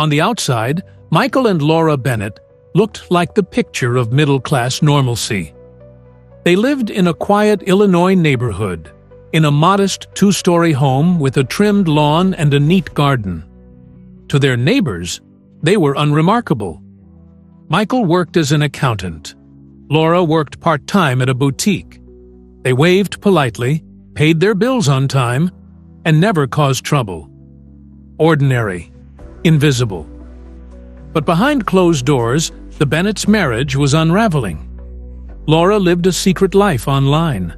On the outside, Michael and Laura Bennett looked like the picture of middle-class normalcy. They lived in a quiet Illinois neighborhood, in a modest two-story home with a trimmed lawn and a neat garden. To their neighbors, they were unremarkable. Michael worked as an accountant. Laura worked part-time at a boutique. They waved politely, paid their bills on time, and never caused trouble. Ordinary, invisible. But behind closed doors, the Bennett's marriage was unraveling. Laura lived a secret life online,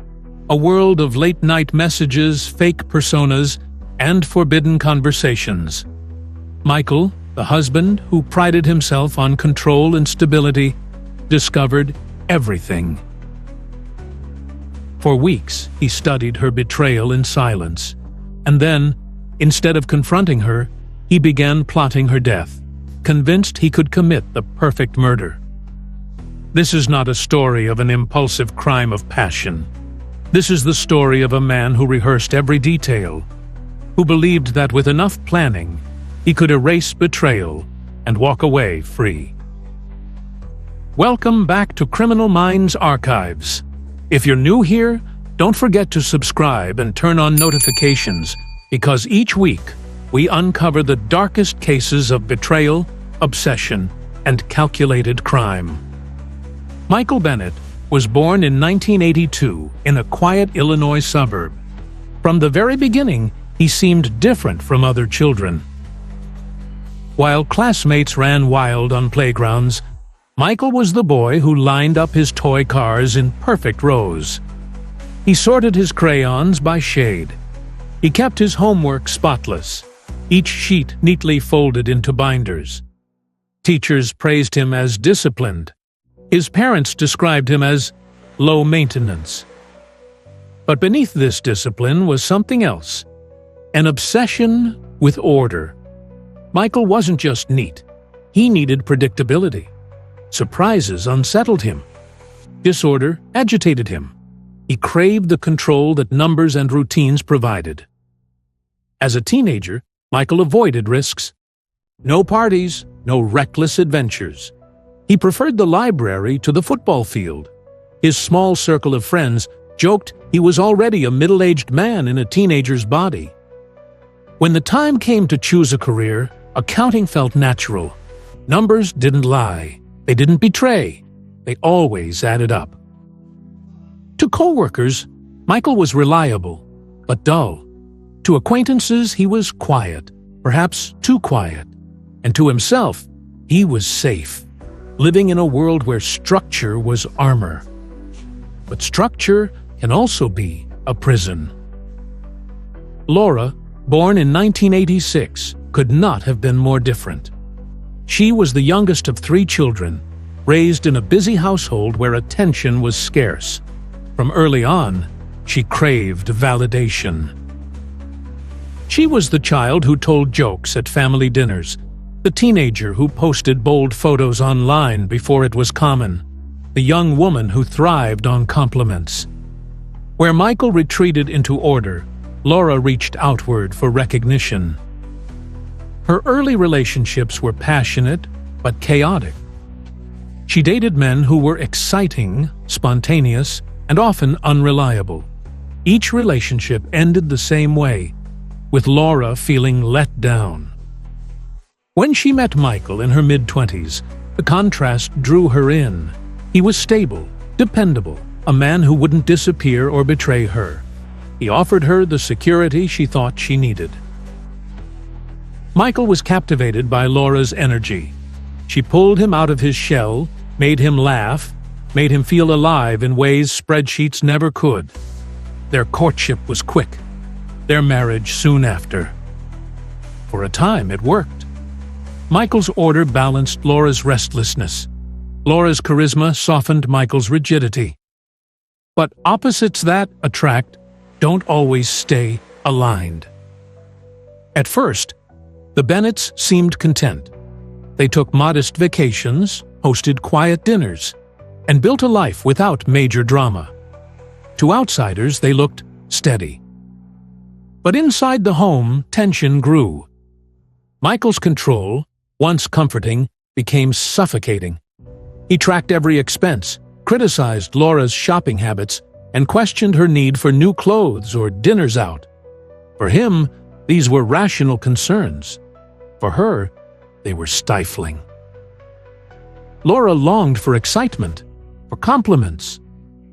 a world of late-night messages, fake personas, and forbidden conversations. Michael, the husband who prided himself on control and stability, discovered everything. For weeks, he studied her betrayal in silence, and then, instead of confronting her, he began plotting her death, convinced he could commit the perfect murder. This is not a story of an impulsive crime of passion. This is the story of a man who rehearsed every detail, who believed that with enough planning, he could erase betrayal and walk away free. Welcome back to Criminal Minds Archives. If you're new here, don't forget to subscribe and turn on notifications, because each week we uncover the darkest cases of betrayal, obsession, and calculated crime. Michael Bennett was born in 1982 in a quiet Illinois suburb. From the very beginning, he seemed different from other children. While classmates ran wild on playgrounds, Michael was the boy who lined up his toy cars in perfect rows. He sorted his crayons by shade. He kept his homework spotless, each sheet neatly folded into binders. Teachers praised him as disciplined. His parents described him as low maintenance. But beneath this discipline was something else, an obsession with order. Michael wasn't just neat. He needed predictability. Surprises unsettled him. Disorder agitated him. He craved the control that numbers and routines provided. As a teenager, Michael avoided risks. No parties, no reckless adventures. He preferred the library to the football field. His small circle of friends joked he was already a middle-aged man in a teenager's body. When the time came to choose a career, accounting felt natural. Numbers didn't lie. They didn't betray. They always added up. To coworkers, Michael was reliable, but dull. To acquaintances, he was quiet, perhaps too quiet. And to himself, he was safe, living in a world where structure was armor. But structure can also be a prison. Laura, born in 1986, could not have been more different. She was the youngest of 3 children, raised in a busy household where attention was scarce. From early on, she craved validation. She was the child who told jokes at family dinners, the teenager who posted bold photos online before it was common, the young woman who thrived on compliments. Where Michael retreated into order, Laura reached outward for recognition. Her early relationships were passionate but chaotic. She dated men who were exciting, spontaneous, and often unreliable. Each relationship ended the same way, with Laura feeling let down. When she met Michael in her mid-20s, the contrast drew her in. He was stable, dependable, a man who wouldn't disappear or betray her. He offered her the security she thought she needed. Michael was captivated by Laura's energy. She pulled him out of his shell, made him laugh, made him feel alive in ways spreadsheets never could. Their courtship was quick. Their marriage soon after. For a time, it worked. Michael's order balanced Laura's restlessness. Laura's charisma softened Michael's rigidity. But opposites that attract don't always stay aligned. At first, the Bennetts seemed content. They took modest vacations, hosted quiet dinners, and built a life without major drama. To outsiders, they looked steady. But inside the home, tension grew. Michael's control, once comforting, became suffocating. He tracked every expense, criticized Laura's shopping habits, and questioned her need for new clothes or dinners out. For him, these were rational concerns. For her, they were stifling. Laura longed for excitement, for compliments,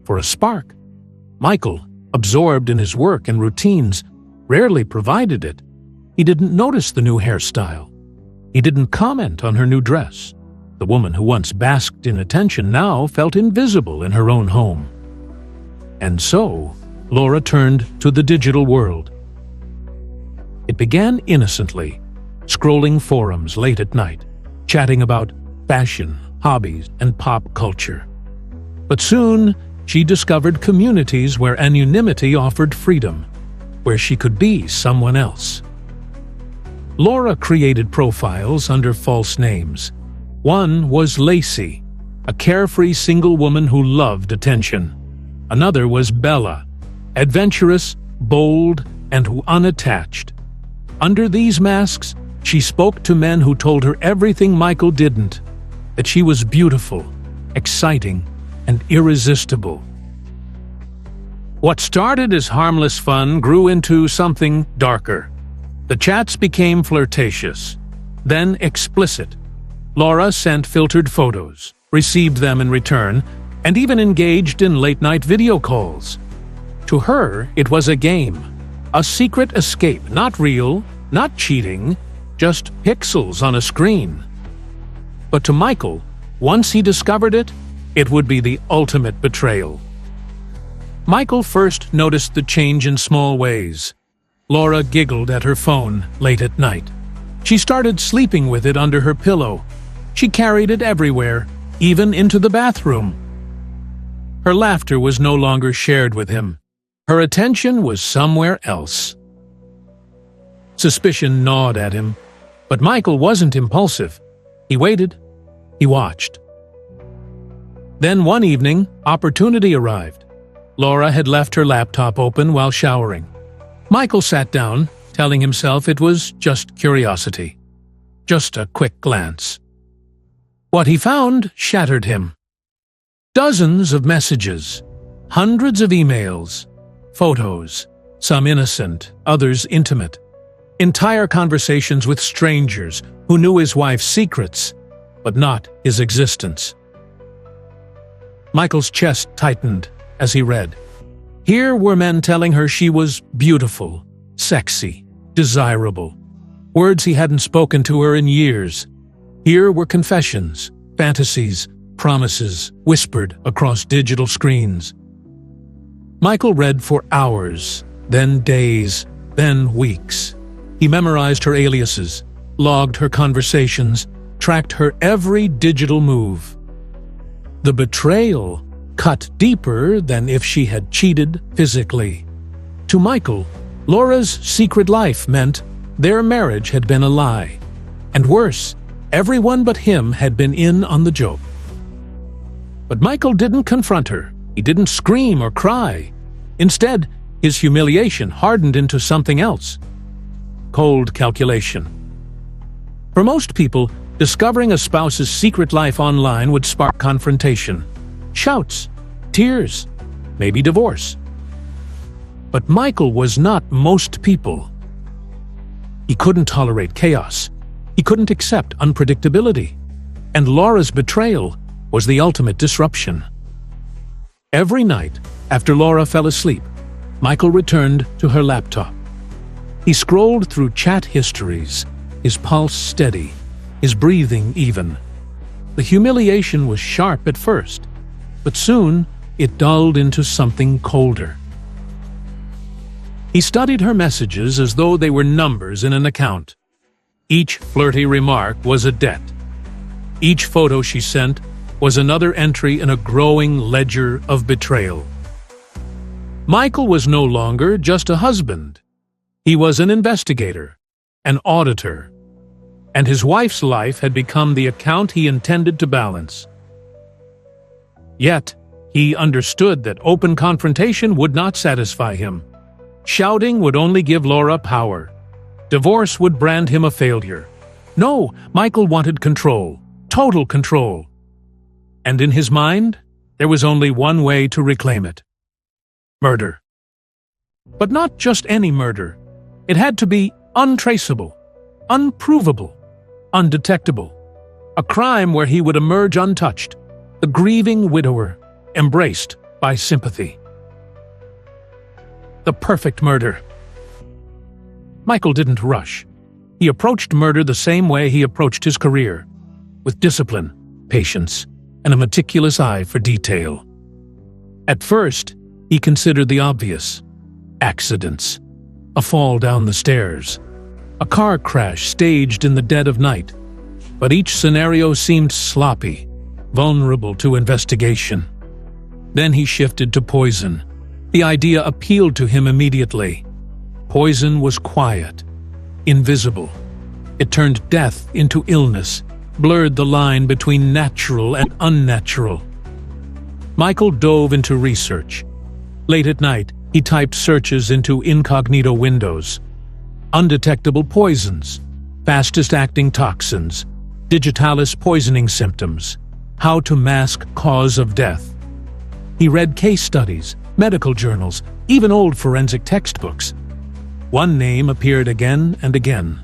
for a spark. Michael, absorbed in his work and routines, rarely provided it. He didn't notice the new hairstyle. He didn't comment on her new dress. The woman who once basked in attention now felt invisible in her own home. And so, Laura turned to the digital world. It began innocently, scrolling forums late at night, chatting about fashion, hobbies, and pop culture. But soon, she discovered communities where anonymity offered freedom, where she could be someone else. Laura created profiles under false names. One was Lacey, a carefree single woman who loved attention. Another was Bella, adventurous, bold, and unattached. Under these masks, she spoke to men who told her everything Michael didn't, that she was beautiful, exciting, and irresistible. What started as harmless fun grew into something darker. The chats became flirtatious, then explicit. Laura sent filtered photos, received them in return, and even engaged in late-night video calls. To her, it was a game, a secret escape, not real, not cheating, just pixels on a screen. But to Michael, once he discovered it, it would be the ultimate betrayal. Michael first noticed the change in small ways. Laura giggled at her phone late at night. She started sleeping with it under her pillow. She carried it everywhere, even into the bathroom. Her laughter was no longer shared with him. Her attention was somewhere else. Suspicion gnawed at him, but Michael wasn't impulsive. He waited. He watched. Then one evening, opportunity arrived. Laura had left her laptop open while showering. Michael sat down, telling himself it was just curiosity. Just a quick glance. What he found shattered him. Dozens of messages, hundreds of emails, photos, some innocent, others intimate. Entire conversations with strangers who knew his wife's secrets, but not his existence. Michael's chest tightened as he read. Here were men telling her she was beautiful, sexy, desirable. Words he hadn't spoken to her in years. Here were confessions, fantasies, promises, whispered across digital screens. Michael read for hours, then days, then weeks. He memorized her aliases, logged her conversations, tracked her every digital move. The betrayal cut deeper than if she had cheated physically. To Michael, Laura's secret life meant their marriage had been a lie. And worse, everyone but him had been in on the joke. But Michael didn't confront her. He didn't scream or cry. Instead, his humiliation hardened into something else. Cold calculation. For most people, discovering a spouse's secret life online would spark confrontation. Shouts, tears, maybe divorce. But Michael was not most people. He couldn't tolerate chaos. He couldn't accept unpredictability. And Laura's betrayal was the ultimate disruption. Every night, after Laura fell asleep, Michael returned to her laptop. He scrolled through chat histories, his pulse steady, his breathing even. The humiliation was sharp at first, but soon it dulled into something colder. He studied her messages as though they were numbers in an account. Each flirty remark was a debt. Each photo she sent was another entry in a growing ledger of betrayal. Michael was no longer just a husband. He was an investigator, an auditor, and his wife's life had become the account he intended to balance. Yet, he understood that open confrontation would not satisfy him. Shouting would only give Laura power. Divorce would brand him a failure. No, Michael wanted control, total control. And in his mind, there was only one way to reclaim it: murder. But not just any murder. It had to be untraceable, unprovable, undetectable. A crime where he would emerge untouched, the grieving widower, embraced by sympathy. The perfect murder. Michael didn't rush. He approached murder the same way he approached his career, with discipline, patience, and a meticulous eye for detail. At first, he considered the obvious: accidents, a fall down the stairs, a car crash staged in the dead of night. But each scenario seemed sloppy, vulnerable to investigation. Then he shifted to poison. The idea appealed to him immediately. Poison was quiet, invisible. It turned death into illness, blurred the line between natural and unnatural. Michael dove into research. Late at night, he typed searches into incognito windows. Undetectable poisons, fastest-acting toxins, digitalis poisoning symptoms, how to mask cause of death. He read case studies, medical journals, even old forensic textbooks. One name appeared again and again: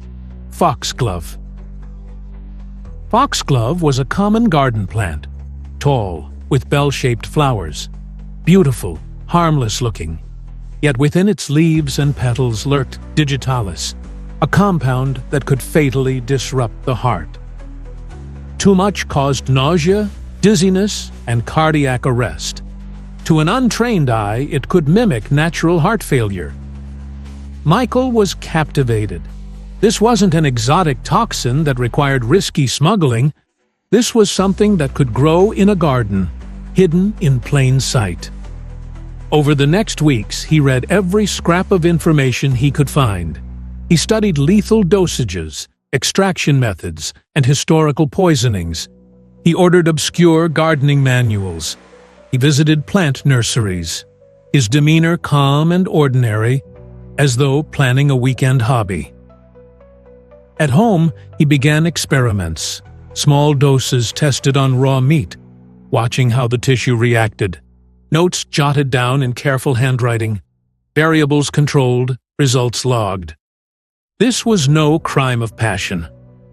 foxglove. Foxglove was a common garden plant, tall, with bell-shaped flowers, beautiful, harmless-looking. Yet within its leaves and petals lurked digitalis, a compound that could fatally disrupt the heart. Too much caused nausea, dizziness, and cardiac arrest. To an untrained eye, it could mimic natural heart failure. Michael was captivated. This wasn't an exotic toxin that required risky smuggling. This was something that could grow in a garden, hidden in plain sight. Over the next weeks, he read every scrap of information he could find. He studied lethal dosages, extraction methods, and historical poisonings. He ordered obscure gardening manuals. He visited plant nurseries, his demeanor calm and ordinary, as though planning a weekend hobby. At home, he began experiments, small doses tested on raw meat, watching how the tissue reacted, notes jotted down in careful handwriting, variables controlled, results logged. This was no crime of passion.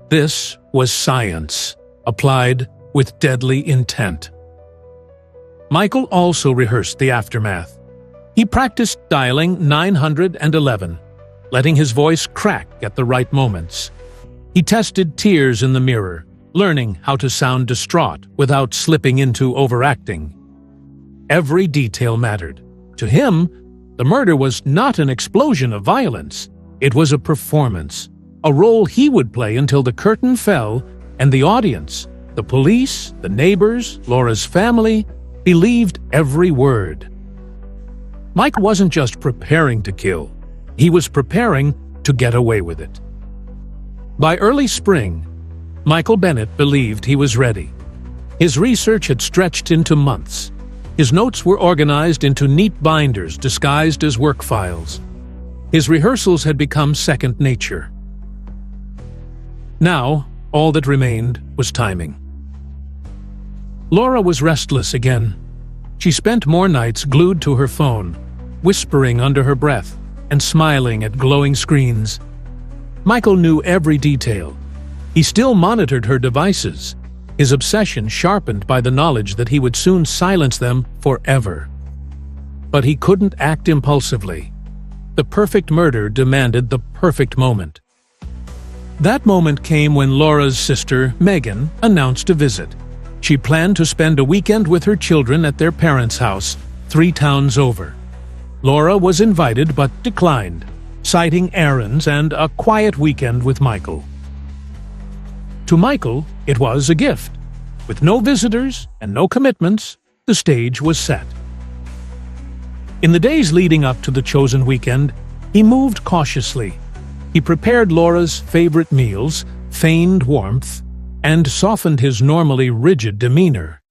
This was science, applied with deadly intent. Michael also rehearsed the aftermath. He practiced dialing 911, letting his voice crack at the right moments. He tested tears in the mirror, learning how to sound distraught without slipping into overacting. Every detail mattered. To him, the murder was not an explosion of violence. It was a performance, a role he would play until the curtain fell and the audience, the police, the neighbors, Laura's family, believed every word. Mike wasn't just preparing to kill. He was preparing to get away with it. By early spring, Michael Bennett believed he was ready. His research had stretched into months. His notes were organized into neat binders disguised as work files. His rehearsals had become second nature. Now, all that remained was timing. Laura was restless again. She spent more nights glued to her phone, whispering under her breath and smiling at glowing screens. Michael knew every detail. He still monitored her devices, his obsession sharpened by the knowledge that he would soon silence them forever. But he couldn't act impulsively. The perfect murder demanded the perfect moment. That moment came when Laura's sister, Megan, announced a visit. She planned to spend a weekend with her children at their parents' house, 3 towns over. Laura was invited but declined, citing errands and a quiet weekend with Michael. To Michael, it was a gift. With no visitors and no commitments, the stage was set. In the days leading up to the chosen weekend, he moved cautiously. He prepared Laura's favorite meals, feigned warmth, and softened his normally rigid demeanor.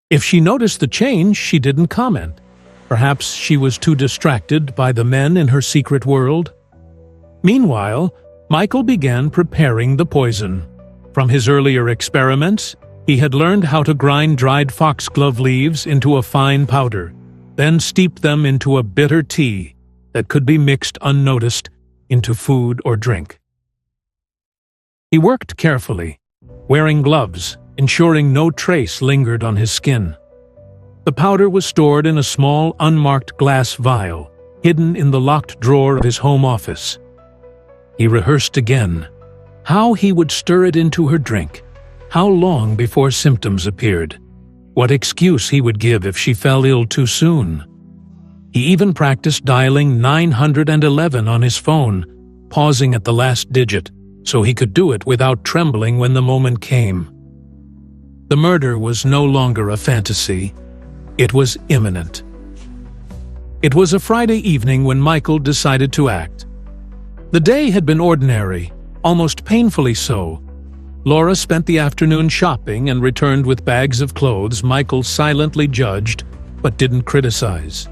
If she noticed the change, she didn't comment. Perhaps she was too distracted by the men in her secret world. Meanwhile, Michael began preparing the poison. From his earlier experiments, he had learned how to grind dried foxglove leaves into a fine powder, then steep them into a bitter tea that could be mixed unnoticed into food or drink. He worked carefully, wearing gloves, ensuring no trace lingered on his skin. The powder was stored in a small, unmarked glass vial, hidden in the locked drawer of his home office. He rehearsed again how he would stir it into her drink, how long before symptoms appeared, what excuse he would give if she fell ill too soon. He even practiced dialing 911 on his phone, pausing at the last digit so he could do it without trembling when the moment came. The murder was no longer a fantasy. It was imminent. It was a Friday evening when Michael decided to act. The day had been ordinary, almost painfully so. Laura spent the afternoon shopping and returned with bags of clothes Michael silently judged but didn't criticize.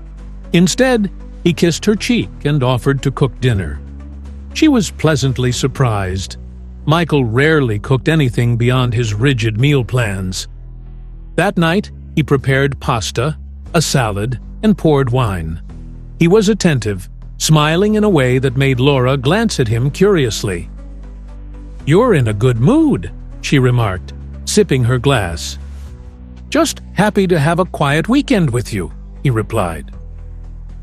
Instead, he kissed her cheek and offered to cook dinner. She was pleasantly surprised. Michael rarely cooked anything beyond his rigid meal plans. That night, he prepared pasta, a salad, and poured wine. He was attentive, smiling in a way that made Laura glance at him curiously. "You're in a good mood," she remarked, sipping her glass. "Just happy to have a quiet weekend with you," he replied.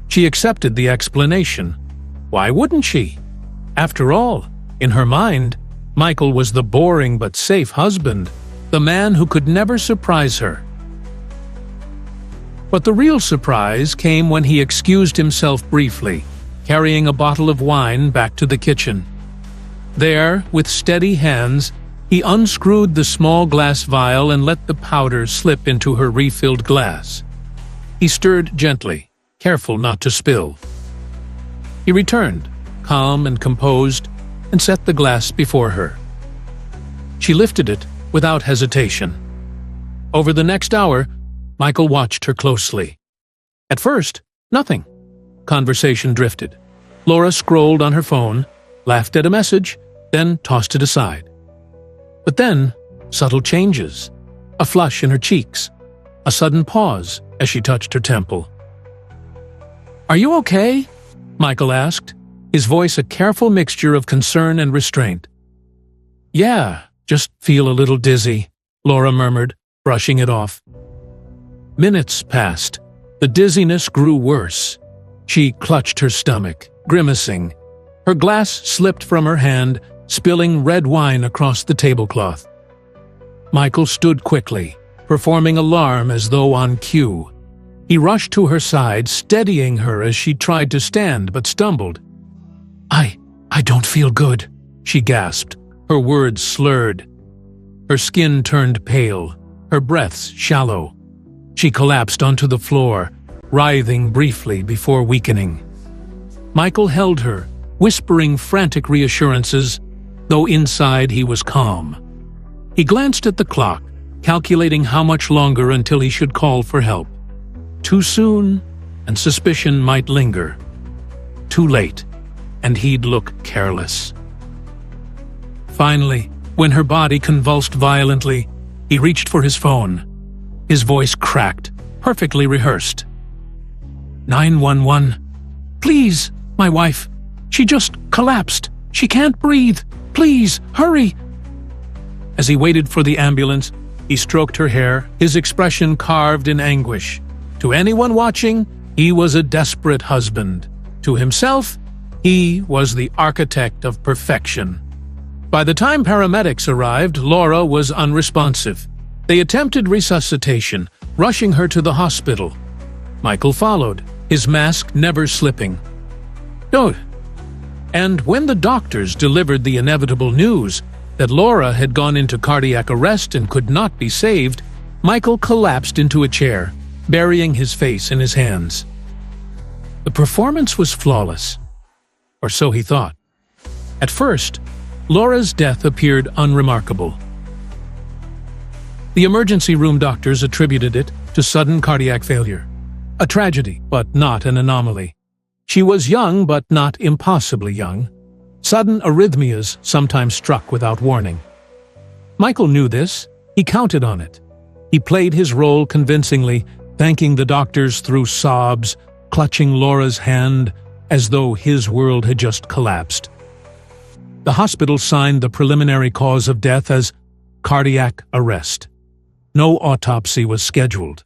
She accepted the explanation. Why wouldn't she? After all, in her mind, Michael was the boring but safe husband, the man who could never surprise her. But the real surprise came when he excused himself briefly, carrying a bottle of wine back to the kitchen. There, with steady hands, he unscrewed the small glass vial and let the powder slip into her refilled glass. He stirred gently, careful not to spill. He returned, calm and composed, and set the glass before her. She lifted it without hesitation. Over the next hour, Michael watched her closely. At first, nothing. Conversation drifted. Laura scrolled on her phone, laughed at a message, then tossed it aside. But then, subtle changes. A flush in her cheeks. A sudden pause as she touched her temple. "Are you okay?" Michael asked, his voice a careful mixture of concern and restraint. "Yeah, just feel a little dizzy," Laura murmured, brushing it off. Minutes passed. The dizziness grew worse. She clutched her stomach, grimacing. Her glass slipped from her hand, spilling red wine across the tablecloth. Michael stood quickly, performing alarm as though on cue. He rushed to her side, steadying her as she tried to stand but stumbled. I don't feel good," she gasped, her words slurred. Her skin turned pale, her breaths shallow. She collapsed onto the floor, writhing briefly before weakening. Michael held her, whispering frantic reassurances, though inside he was calm. He glanced at the clock, calculating how much longer until he should call for help. Too soon, and suspicion might linger. Too late, and he'd look careless. Finally, when her body convulsed violently, he reached for his phone. His voice cracked, perfectly rehearsed. 911. "Please, my wife. She just collapsed. She can't breathe. Please, hurry." As he waited for the ambulance, he stroked her hair, his expression carved in anguish. To anyone watching, he was a desperate husband. To himself, he was the architect of perfection. By the time paramedics arrived, Laura was unresponsive. They attempted resuscitation, rushing her to the hospital. Michael followed, his mask never slipping. "Oh." And when the doctors delivered the inevitable news that Laura had gone into cardiac arrest and could not be saved, Michael collapsed into a chair, burying his face in his hands. The performance was flawless, or so he thought. At first, Laura's death appeared unremarkable. The emergency room doctors attributed it to sudden cardiac failure. A tragedy, but not an anomaly. She was young, but not impossibly young. Sudden arrhythmias sometimes struck without warning. Michael knew this. He counted on it. He played his role convincingly, thanking the doctors through sobs, clutching Laura's hand as though his world had just collapsed. The hospital signed the preliminary cause of death as cardiac arrest. No autopsy was scheduled.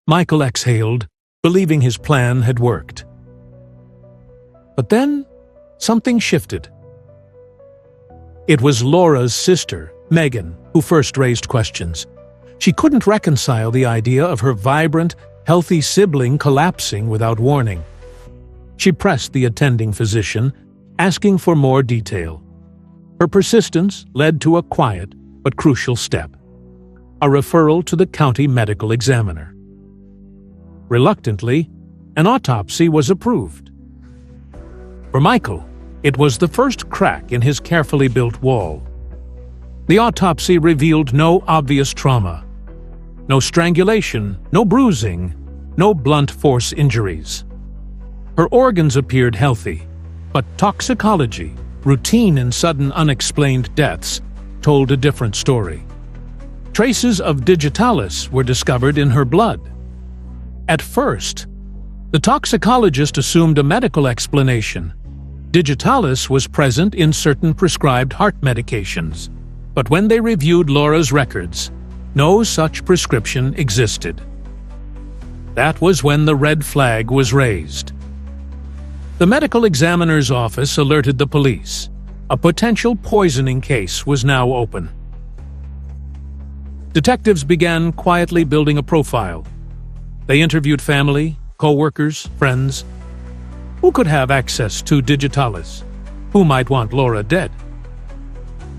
Michael exhaled, believing his plan had worked. But then, something shifted. It was Laura's sister, Megan, who first raised questions. She couldn't reconcile the idea of her vibrant, healthy sibling collapsing without warning. She pressed the attending physician, asking for more detail. Her persistence led to a quiet but crucial step: a referral to the county medical examiner. Reluctantly, an autopsy was approved. For Michael, it was the first crack in his carefully built wall. The autopsy revealed no obvious trauma. No strangulation, no bruising, no blunt force injuries. Her organs appeared healthy, but toxicology, routine in sudden unexplained deaths, told a different story. Traces of digitalis were discovered in her blood. At first, the toxicologist assumed a medical explanation. Digitalis was present in certain prescribed heart medications, but when they reviewed Laura's records, no such prescription existed. That was when the red flag was raised. The medical examiner's office alerted the police. A potential poisoning case was now open. Detectives began quietly building a profile. They interviewed family, co-workers, friends. Who could have access to digitalis? Who might want Laura dead?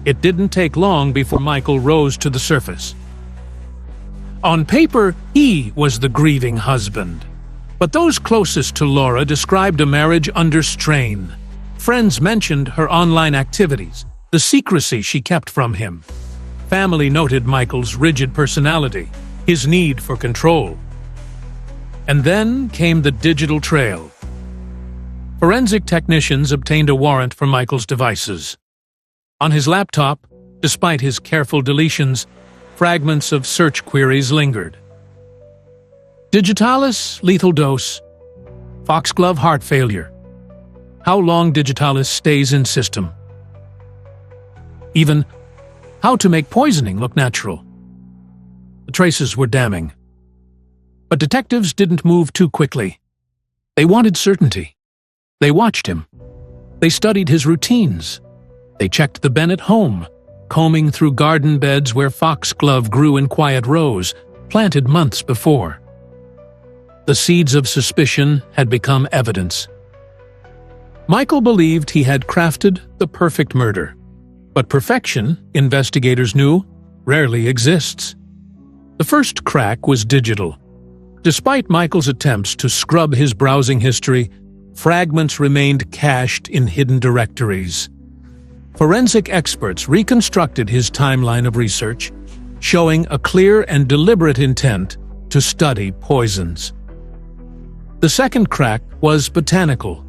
It didn't take long before Michael rose to the surface. On paper, he was the grieving husband. But those closest to Laura described a marriage under strain. Friends mentioned her online activities, the secrecy she kept from him. Family noted Michael's rigid personality, his need for control. And then came the digital trail. Forensic technicians obtained a warrant for Michael's devices. On his laptop, despite his careful deletions, fragments of search queries lingered. Digitalis, lethal dose. Foxglove, heart failure. How long digitalis stays in system. Even how to make poisoning look natural. The traces were damning. But detectives didn't move too quickly. They wanted certainty. They watched him. They studied his routines. They checked the Bennett home, combing through garden beds where foxglove grew in quiet rows, planted months before. The seeds of suspicion had become evidence. Michael believed he had crafted the perfect murder. But perfection, investigators knew, rarely exists. The first crack was digital. Despite Michael's attempts to scrub his browsing history, fragments remained cached in hidden directories. Forensic experts reconstructed his timeline of research, showing a clear and deliberate intent to study poisons. The second crack was botanical.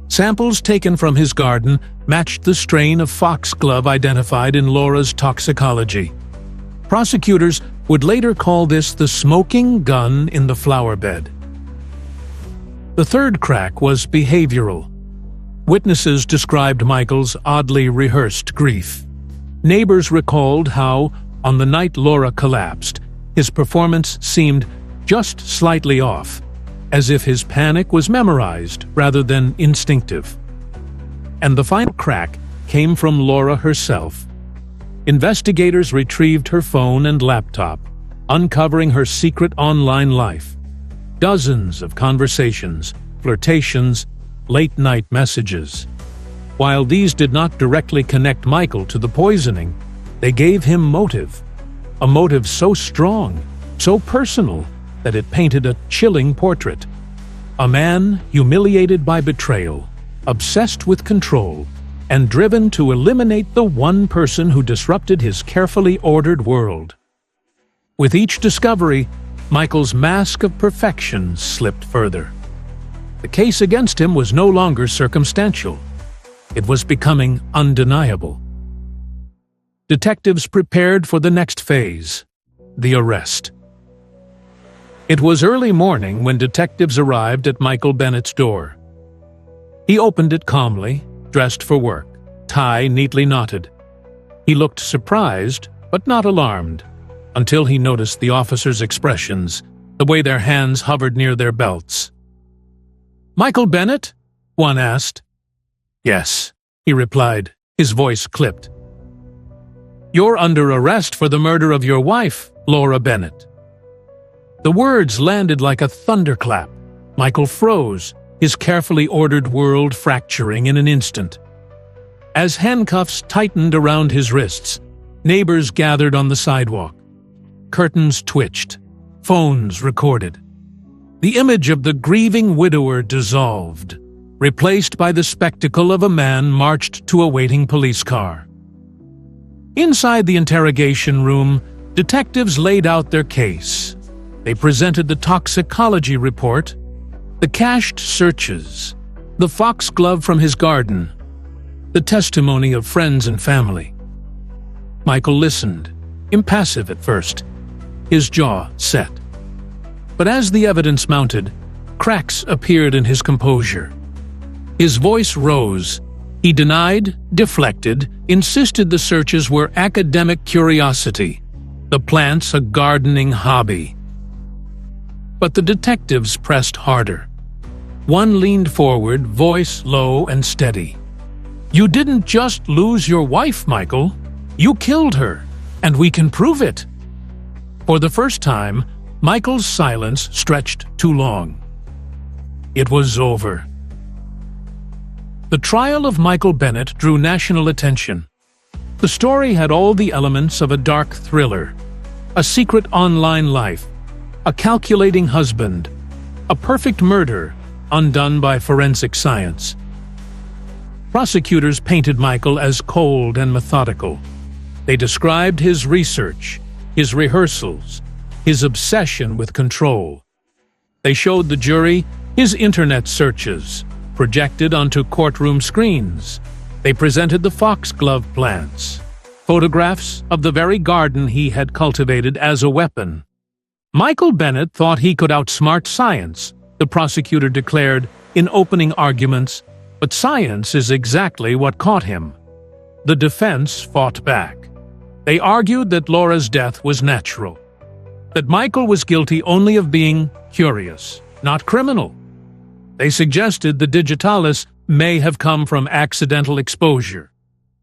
Samples taken from his garden matched the strain of foxglove identified in Laura's toxicology. Prosecutors would later call this the smoking gun in the flower bed. The third crack was behavioral. Witnesses described Michael's oddly rehearsed grief. Neighbors recalled how, on the night Laura collapsed, his performance seemed just slightly off, as if his panic was memorized rather than instinctive. And the final crack came from Laura herself. Investigators retrieved her phone and laptop, uncovering her secret online life. Dozens of conversations, flirtations, late-night messages. While these did not directly connect Michael to the poisoning, they gave him motive. A motive so strong, so personal, that it painted a chilling portrait. A man humiliated by betrayal, obsessed with control, and driven to eliminate the one person who disrupted his carefully ordered world. With each discovery, Michael's mask of perfection slipped further. The case against him was no longer circumstantial. It was becoming undeniable. Detectives prepared for the next phase, the arrest. It was early morning when detectives arrived at Michael Bennett's door. He opened it calmly, dressed for work, tie neatly knotted. He looked surprised, but not alarmed, until he noticed the officers' expressions, the way their hands hovered near their belts. "Michael Bennett?" one asked. "Yes," he replied, his voice clipped. "You're under arrest for the murder of your wife, Laura Bennett." The words landed like a thunderclap. Michael froze, his carefully ordered world fracturing in an instant. As handcuffs tightened around his wrists, neighbors gathered on the sidewalk. Curtains twitched. Phones recorded. The image of the grieving widower dissolved, replaced by the spectacle of a man marched to a waiting police car. Inside the interrogation room, detectives laid out their case. They presented the toxicology report, the cached searches, the foxglove from his garden, the testimony of friends and family. Michael listened, impassive at first, his jaw set. But as the evidence mounted, cracks appeared in his composure. His voice rose. He denied, deflected, insisted the searches were academic curiosity, the plants a gardening hobby. But the detectives pressed harder. One leaned forward, voice low and steady. "You didn't just lose your wife, Michael. You killed her, and we can prove it." For the first time, Michael's silence stretched too long. It was over. The trial of Michael Bennett drew national attention. The story had all the elements of a dark thriller, a secret online life, a calculating husband, a perfect murder undone by forensic science. Prosecutors painted Michael as cold and methodical. They described his research, his rehearsals, his obsession with control. They showed the jury his internet searches, projected onto courtroom screens. They presented the foxglove plants, photographs of the very garden he had cultivated as a weapon. Michael Bennett thought he could outsmart science, the prosecutor declared in opening arguments, but science is exactly what caught him. The defense fought back. They argued that Laura's death was natural, that Michael was guilty only of being curious, not criminal. They suggested the digitalis may have come from accidental exposure.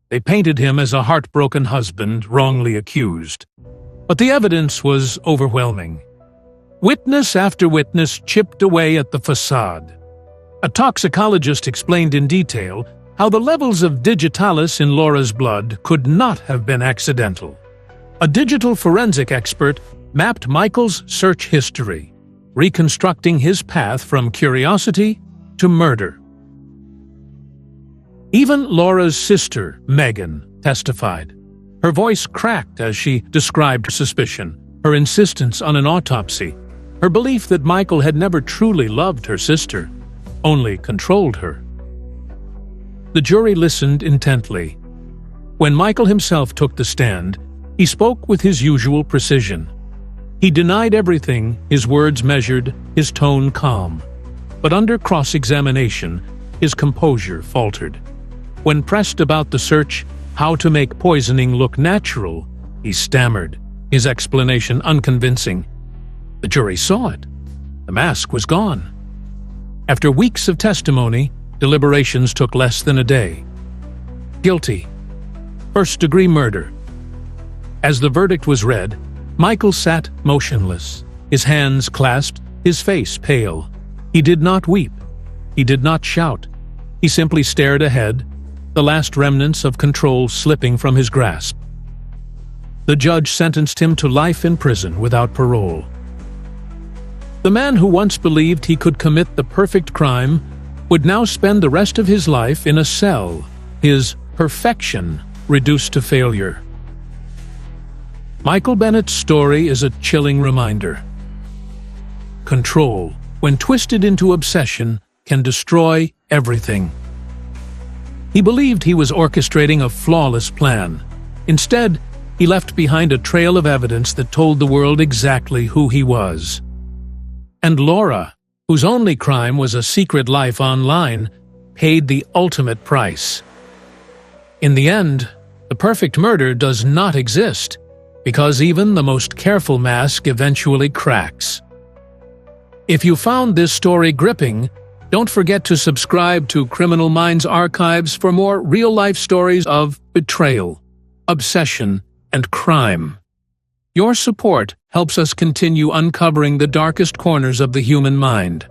They painted him as a heartbroken husband wrongly accused. But the evidence was overwhelming. Witness after witness chipped away at the facade. A toxicologist explained in detail how the levels of digitalis in Laura's blood could not have been accidental. A digital forensic expert mapped Michael's search history, reconstructing his path from curiosity to murder. Even Laura's sister, Megan, testified. Her voice cracked as she described her suspicion, her insistence on an autopsy, her belief that Michael had never truly loved her sister, only controlled her. The jury listened intently. When Michael himself took the stand, he spoke with his usual precision. He denied everything, his words measured, his tone calm. But under cross-examination, his composure faltered. When pressed about the search, how to make poisoning look natural, he stammered, his explanation unconvincing. The jury saw it. The mask was gone. After weeks of testimony, deliberations took less than a day. Guilty. First-degree murder. As the verdict was read, Michael sat motionless, his hands clasped, his face pale. He did not weep. He did not shout. He simply stared ahead, the last remnants of control slipping from his grasp. The judge sentenced him to life in prison without parole. The man who once believed he could commit the perfect crime would now spend the rest of his life in a cell, his perfection reduced to failure. Michael Bennett's story is a chilling reminder. Control, when twisted into obsession, can destroy everything. He believed he was orchestrating a flawless plan. Instead, he left behind a trail of evidence that told the world exactly who he was. And Laura, whose only crime was a secret life online, paid the ultimate price. In the end, the perfect murder does not exist, because even the most careful mask eventually cracks. If you found this story gripping, don't forget to subscribe to Criminal Minds Archives for more real-life stories of betrayal, obsession, and crime. Your support helps us continue uncovering the darkest corners of the human mind.